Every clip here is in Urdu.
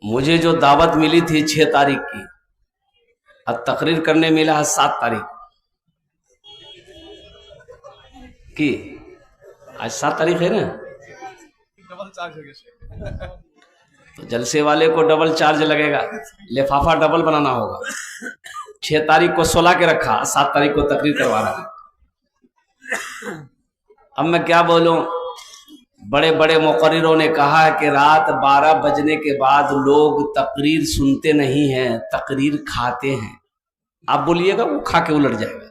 مجھے جو دعوت ملی تھی 6 تاریخ کی، اب تقریر کرنے ملا ہے 7 تاریخ کی. آج 7 تاریخ ہے نا، تو جلسے والے کو ڈبل چارج لگے گا، لفافہ ڈبل بنانا ہوگا. 6 تاریخ کو 16 کے رکھا، 7 تاریخ کو تقریر کروا رہا. اب میں کیا بولوں، بڑے بڑے مقرروں نے کہا ہے کہ رات 12 بجنے کے بعد لوگ تقریر سنتے نہیں ہیں، تقریر کھاتے ہیں. آپ بولیے گا وہ کھا کے الٹ جائے گا.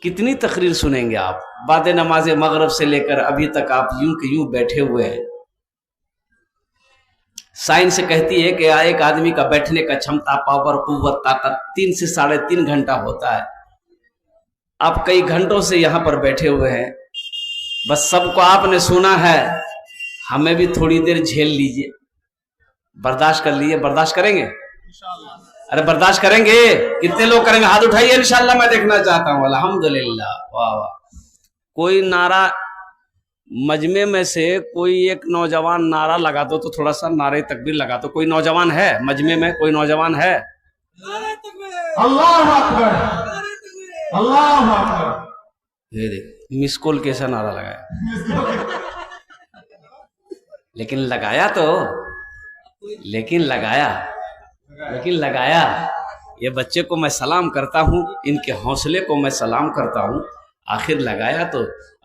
کتنی تقریر سنیں گے آپ؟ بعد نماز مغرب سے لے کر ابھی تک آپ یوں کہ یوں بیٹھے ہوئے ہیں. سائنس کہتی ہے کہ ایک آدمی کا بیٹھنے کا چھمتا، پاور، قوت، طاقت 3 سے 3.5 گھنٹہ ہوتا ہے. آپ کئی گھنٹوں سے یہاں پر بیٹھے ہوئے ہیں، بس سب کو آپ نے سنا ہے، ہمیں بھی تھوڑی دیر جھیل لیجئے، برداشت کر لیجئے. برداشت کریں گے؟ ارے برداشت کریں گے؟ کتنے لوگ کریں گے؟ ہاتھ اٹھائیے، انشاءاللہ میں دیکھنا چاہتا ہوں. الحمدللہ، واہ واہ. کوئی نعرہ مجمع میں سے کوئی ایک نوجوان نعرہ لگا دو تو تھوڑا سا نعرہ تکبیر لگا دو. کوئی نوجوان ہے مجمع میں؟ کوئی نوجوان ہے؟ اللہ اکبر، اللہ اکبر. یہ دیکھ مس کول کیسا نعرہ لگایا، لیکن لگایا تو، لیکن لگایا. یہ بچے کو میں سلام کرتا ہوں، ان کے حوصلے کو میں سلام کرتا ہوں. آخر لگایا تو.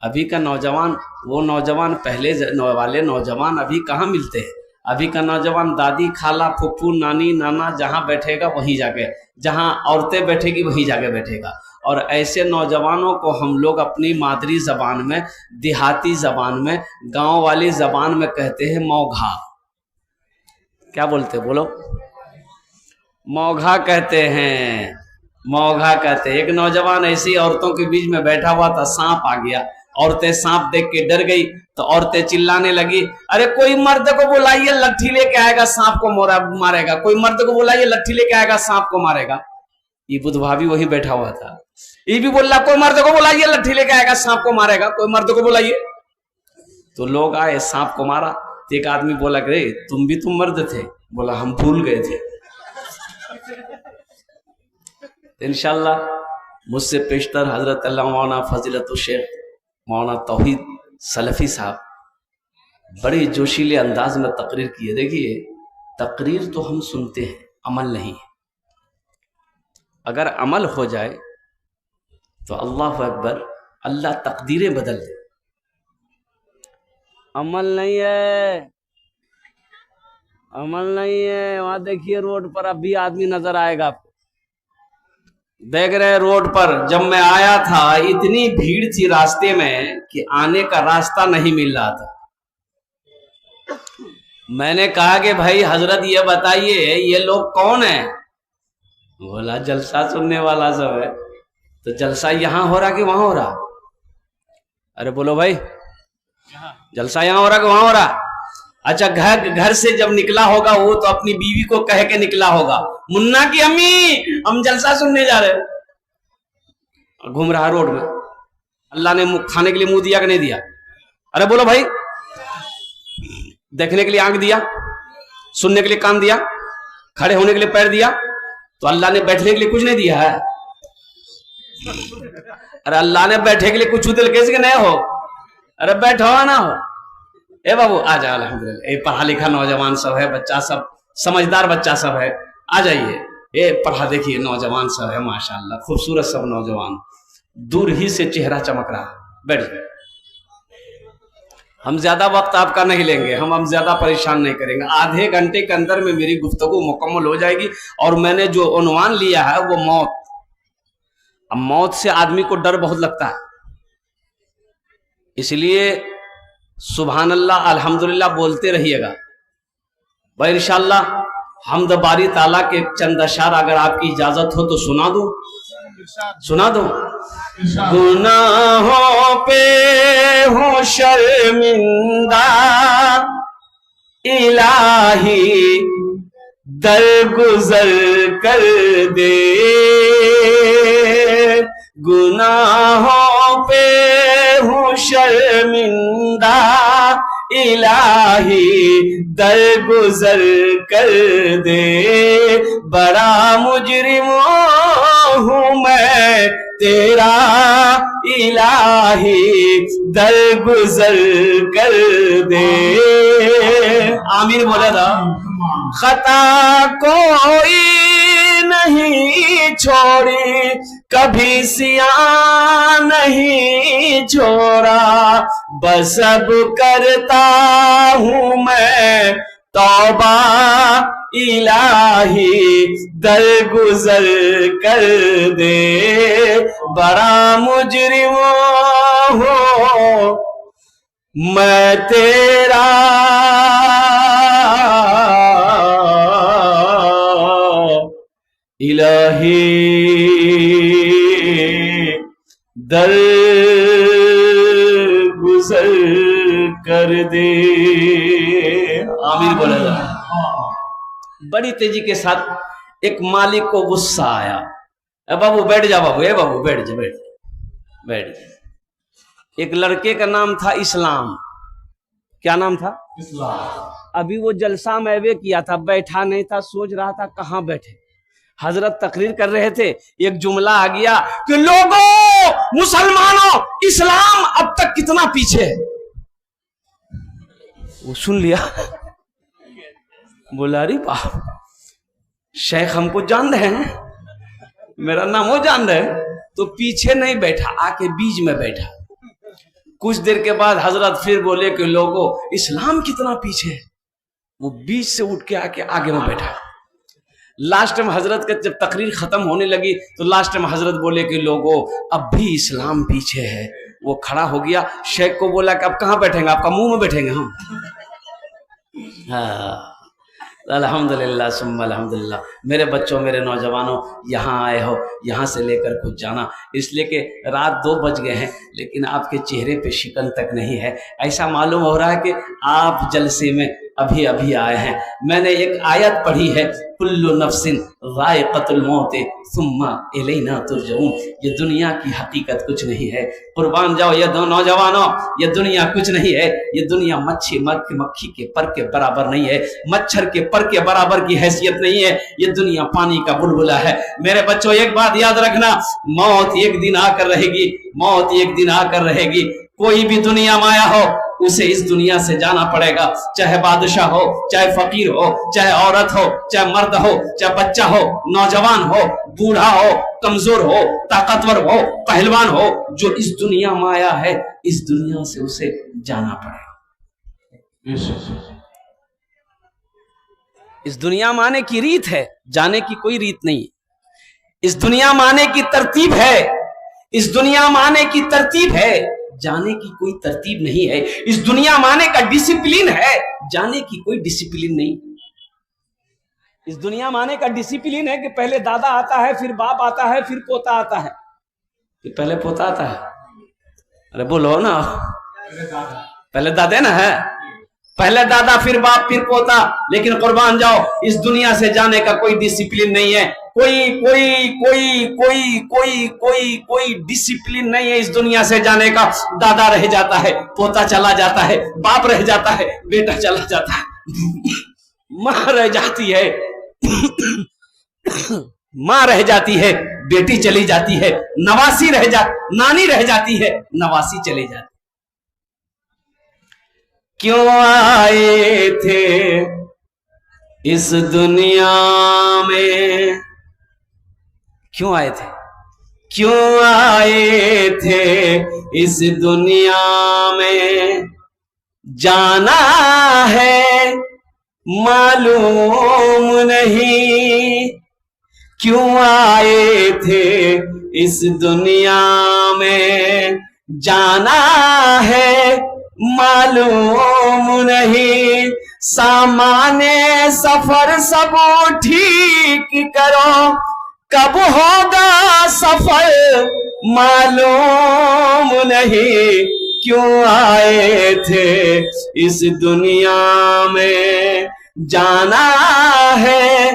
ابھی کا نوجوان، وہ نوجوان پہلے والے نوجوان ابھی کہاں ملتے ہیں؟ ابھی کا نوجوان دادی، خالہ، پھپھو، نانی، نانا جہاں بیٹھے گا وہیں جا کے، جہاں عورتیں بیٹھے گی وہیں جا کے بیٹھے گا. اور ایسے نوجوانوں کو ہم لوگ اپنی مادری زبان میں، دیہاتی زبان میں، گاؤں والی زبان میں کہتے ہیں موگھا. کیا بولتے بولو؟ موگھا کہتے ہیں، موگھا کہتے ہیں. ایک نوجوان ایسی عورتوں کے بیچ میں بیٹھا ہوا تھا، سانپ آ گیا. عورتیں سانپ دیکھ کے ڈر گئی تو عورتیں چلانے لگی، ارے کوئی مرد کو بلائیے، لٹھی لے کے آئے گا، سانپ کو مارے گا. کوئی مرد کو بلائیے، لٹھی لے کے آئے گا، سانپ کو مارے گا. یہ بدھوا بھی وہیں بیٹھا ہوا تھا، یہ بھی بول رہا کوئی مرد کو بلائیے، لٹھی لے کے آئے گا، سانپ کو مارے گا. کوئی مرد کو بلائیے. تو لوگ آئے، سانپ کو مارا. تو ایک آدمی بولا کہ تم بھی تم مرد تھے؟ بولا ہم بھول گئے تھے. انشاءاللہ مجھ سے پیشتر حضرت اللہ مولانا فضیلت الشیخ مولانا توحید سلفی صاحب بڑے جوشیلے انداز میں تقریر کیے. دیکھیے تقریر تو ہم سنتے ہیں، عمل نہیں ہے. اگر عمل ہو جائے تو اللہ اکبر، اللہ تقدیریں بدل دے. عمل نہیں ہے، عمل نہیں ہے. وہاں دیکھیے روڈ پر اب بھی آدمی نظر آئے گا آپ کو. دیکھ رہے روڈ پر، جب میں آیا تھا اتنی بھیڑ تھی راستے میں کہ آنے کا راستہ نہیں مل رہا تھا. میں نے کہا کہ بھائی حضرت یہ بتائیے یہ لوگ کون ہیں؟ بولا جلسہ سننے والا سب ہے. تو جلسہ یہاں ہو رہا کہ وہاں ہو رہا؟ ارے بولو بھائی، جلسہ یہاں ہو رہا کہ وہاں ہو رہا؟ اچھا گھر سے جب نکلا ہوگا وہ تو اپنی بیوی کو کہہ کے نکلا ہوگا، منا کی امی ہم جلسہ سننے جا رہے ہیں. گھوم رہا روڈ میں. اللہ نے کھانے کے لیے منہ دیا کہ نہیں دیا؟ ارے بولو بھائی. دیکھنے کے لیے آنکھ دیا، سننے کے لیے کان دیا، کھڑے ہونے کے لیے پیر دیا، تو اللہ نے بیٹھنے کے لیے کچھ نہیں دیا ہے؟ ارے اللہ نے بیٹھے کے لیے کچھ دل کیسے کہ نہیں ہو؟ ارے بیٹھو نہ ہو. اے بابو آ جا، الحمدللہ اے پڑھا لکھا نوجوان سب ہے، بچہ سب سمجھدار بچہ سب ہے، آ جائیے. اے پڑھا دیکھیے نوجوان سب ہے، ماشاءاللہ خوبصورت سب نوجوان. دور ہی سے چہرہ چمک رہا. بیٹھ. ہم زیادہ وقت آپ کا نہیں لیں گے، ہم زیادہ پریشان نہیں کریں گے. آدھے گھنٹے کے اندر میں میری گفتگو مکمل ہو جائے گی. اور میں نے جو عنوان لیا ہے وہ موت. اب موت سے آدمی کو ڈر بہت لگتا ہے، اس لیے سبحان اللہ الحمدللہ بولتے رہیے گا. بھائی انشاءاللہ حمد باری تعالیٰ کے چند اشعار اگر آپ کی اجازت ہو تو سنا دوں. سنا دوں. گناہوں پہ ہوں شرمندہ الہی درگزر کر دے. گناہوں پہ ہوں شرمندہ الہی درگزر کر دے، بڑا مجرم ہوں میں تیرا الہی درگزر کر دے۔ آمین بولے تھا۔ خطا کوئی نہیں چھوڑی، کبھی سیاہ نہیں چھوڑا، بس اب کرتا ہوں میں توبہ الہی درگزر کر دے، بڑا مجرم ہوں میں تیرا الہی درگزر کر دے۔ آمین بولے گا۔ بڑی تیزی کے ساتھ ایک مالک کو غصہ آیا، اے بابو بیٹھ جا، بابو اے بابو بیٹھ جا، بیٹھ جا، بیٹھ جا۔ ایک لڑکے کا نام تھا اسلام۔ کیا نام تھا؟ اسلام۔ ابھی وہ جلسہ میں کیا تھا، بیٹھا نہیں تھا، سوچ رہا تھا کہاں بیٹھے۔ حضرت تقریر کر رہے تھے، ایک جملہ آ گیا کہ لوگوں، مسلمانوں، اسلام اب تک کتنا پیچھے ہے۔ وہ سن لیا، بولا ارے باپ، شیخ ہم کو جان رہے ہیں، میرا نام وہ جان رہے ہیں، تو پیچھے نہیں بیٹھا، آ کے بیچ میں بیٹھا۔ کچھ دیر کے بعد حضرت پھر بولے کہ لوگوں، اسلام کتنا پیچھے ہے۔ وہ بیچ سے اٹھ کے آ کے آگے میں بیٹھا۔ لاسٹ میں حضرت کا جب تقریر ختم ہونے لگی تو لاسٹ میں حضرت بولے کہ لوگوں اب بھی اسلام پیچھے ہے۔ وہ کھڑا ہو گیا، شیخ کو بولا کہ اب کہاں بیٹھیں گے؟ آپ کا منہ میں بیٹھیں گے ہم؟ الحمدللہ ثم الحمدللہ۔ میرے بچوں، میرے نوجوانوں، یہاں آئے ہو، یہاں سے لے کر کچھ جانا، اس لیے کہ رات 2 بج گئے ہیں لیکن آپ کے چہرے پہ شکن تک نہیں ہے۔ ایسا معلوم ہو رہا ہے کہ آپ جلسے میں ابھی آئے ہیں۔ میں نے ایک آیت پڑھی ہے، کل نفس ذائقۃ الموت ثم الینا ترجعون۔ یہ دنیا کی حقیقت کچھ نہیں ہے، قربان جاؤ یہ دو نوجوانوں، یہ دنیا کچھ نہیں ہے۔ یہ دنیا مکھی کے پر کے برابر نہیں ہے، مچھر کے پر کے برابر کی حیثیت نہیں ہے۔ یہ دنیا پانی کا بلبلہ ہے۔ میرے بچوں ایک بات یاد رکھنا، موت ایک دن آ کر رہے گی، موت ایک دن آ کر رہے گی۔ کوئی بھی دنیا میں آیا ہو اسے اس دنیا سے جانا پڑے گا، چاہے بادشاہ ہو، چاہے فقیر ہو، چاہے عورت ہو، چاہے مرد ہو، چاہے بچہ ہو، نوجوان ہو، بوڑھا ہو، کمزور ہو، طاقتور ہو، پہلوان ہو، جو اس دنیا میں آیا ہے اس دنیا سے اسے جانا پڑے گا۔ اس دنیا میں آنے کی ریت ہے، جانے کی کوئی ریت نہیں۔ اس دنیا میں آنے کی ترتیب ہے، اس دنیا میں آنے کی ترتیب ہے، جانے کی کوئی ترتیب نہیں ہے۔ اس دنیا میں آنے کا ڈسپلن ہے، جانے کی کوئی ڈسپلن نہیں۔ اس دنیا میں آنے کا ڈسپلن ہے کہ پہلے دادا آتا ہے، پھر باپ آتا ہے، پھر پوتا آتا ہے۔ کہ پہلے پوتا آتا ہے؟ ارے بولو نا، پہلے دادا نا ہے، پہلے دادا پھر باپ پھر پوتا۔ لیکن قربان جاؤ اس دنیا سے جانے کا کوئی ڈسپلن نہیں ہے، کوئی ڈسپلن نہیں ہے۔ اس دنیا سے جانے کا دادا رہ جاتا ہے، پوتا چلا جاتا ہے، باپ رہ جاتا ہے، بیٹا چلا جاتا ہے، ماں رہ جاتی ہے، ماں رہ جاتی ہے، بیٹی چلی جاتی ہے، نانی رہ جاتی ہے، نواسی چلی جاتی ہے۔ کیوں آئے تھے اس دنیا میں؟ کیوں آئے تھے؟ کیوں آئے تھے اس دنیا میں؟ جانا ہے معلوم نہیں، کیوں آئے تھے اس دنیا میں؟ جانا ہے معلوم نہیں، سامان سفر سب ٹھیک کرو، کب ہوگا سفر معلوم نہیں، کیوں آئے تھے اس دنیا میں؟ جانا ہے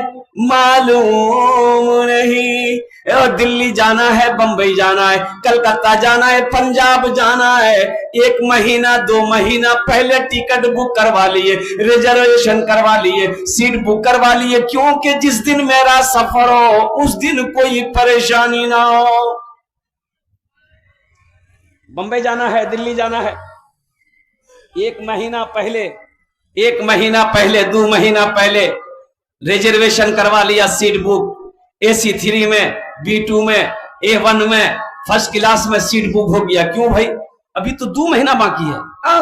معلوم نہیں۔ اور دلی جانا ہے, بمبئی جانا ہے, کلکتہ جانا ہے, پنجاب جانا ہے, 1 مہینہ 2 مہینہ پہلے ٹکٹ بک کروا لیے, ریزرویشن کروا لیے, سیٹ بک کروا لیے, کیونکہ جس دن میرا سفر ہو اس دن کوئی پریشانی نہ ہو. بمبئی جانا ہے, دلی جانا ہے, 1 مہینہ پہلے 2 مہینہ پہلے ریزرویشن کروا لیا, سیٹ بک, AC3 میں, B2 میں, A1 میں, فرسٹ کلاس میں سیٹ بک ہو گیا. کیوں بھائی, ابھی تو 2 مہینہ باقی ہے,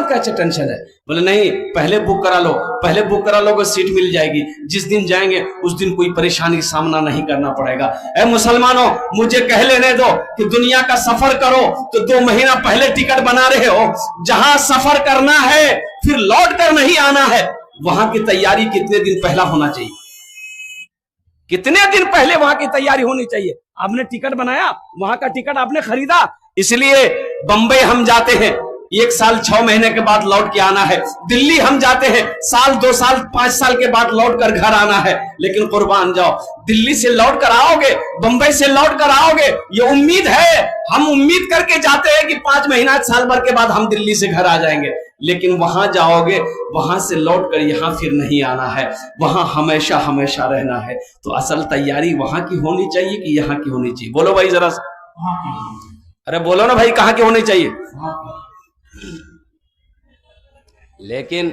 کیا ٹینشن ہے؟ بولے نہیں, پہلے بک کرا لو, پہلے بک کرا لو گے سیٹ مل جائے گی, جس دن جائیں گے اس دن کوئی پریشانی کا سامنا نہیں کرنا پڑے گا. اے مسلمانوں, مجھے کہہ لینے دو کہ دنیا کا سفر کرو تو 2 مہینہ پہلے ٹکٹ بنا رہے ہو, جہاں سفر کرنا ہے پھر لوٹ کر نہیں آنا ہے, وہاں کی تیاری کتنے دن پہلا ہونا چاہیے, کتنے دن پہلے وہاں کی تیاری ہونی چاہیے. آپ نے ٹکٹ بنایا, وہاں کا ٹکٹ آپ نے خریدا, اس لیے بمبئی ہم جاتے ہیں 1 سال 6 مہینے کے بعد لوٹ کے آنا ہے, دلی ہم جاتے ہیں 1 سال 2 سال 5 سال کے بعد لوٹ کر گھر آنا ہے. لیکن قربان جاؤ, دلی سے لوٹ کر آؤ گے, بمبئی سے لوٹ کر آؤ گے, یہ امید ہے, ہم امید کر کے جاتے ہیں کہ 5 مہینہ 1 سال بھر کے بعد ہم دلی سے گھر آ جائیں گے. لیکن وہاں جاؤ گے, وہاں سے لوٹ کر یہاں پھر نہیں آنا ہے, وہاں ہمیشہ ہمیشہ رہنا ہے. تو اصل تیاری وہاں کی ہونی چاہیے کہ یہاں کی ہونی چاہیے؟ بولو بھائی ذرا, ارے بولو نا بھائی, کہاں کی ہونی چاہیے؟ لیکن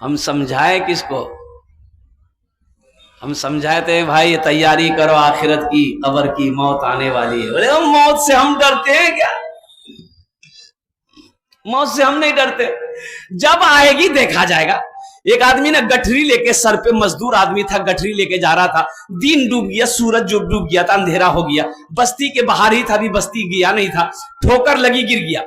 ہم سمجھائے کس کو؟ ہم سمجھاتے ہیں بھائی یہ تیاری کرو آخرت کی, قبر کی, موت آنے والی ہے. بولے موت سے ہم ڈرتے ہیں کیا؟ موت سے ہم نہیں ڈرتے, جب آئے گی دیکھا جائے گا. ایک آدمی نے گٹھری لے کے, سر پہ مزدور آدمی تھا, گٹھری لے کے جا رہا تھا, دن ڈوب گیا, سورج جو ڈوب گیا تھا, اندھیرا ہو گیا, بستی کے باہر ہی تھا, ابھی بستی گیا نہیں تھا, ٹھوکر لگی گر گیا.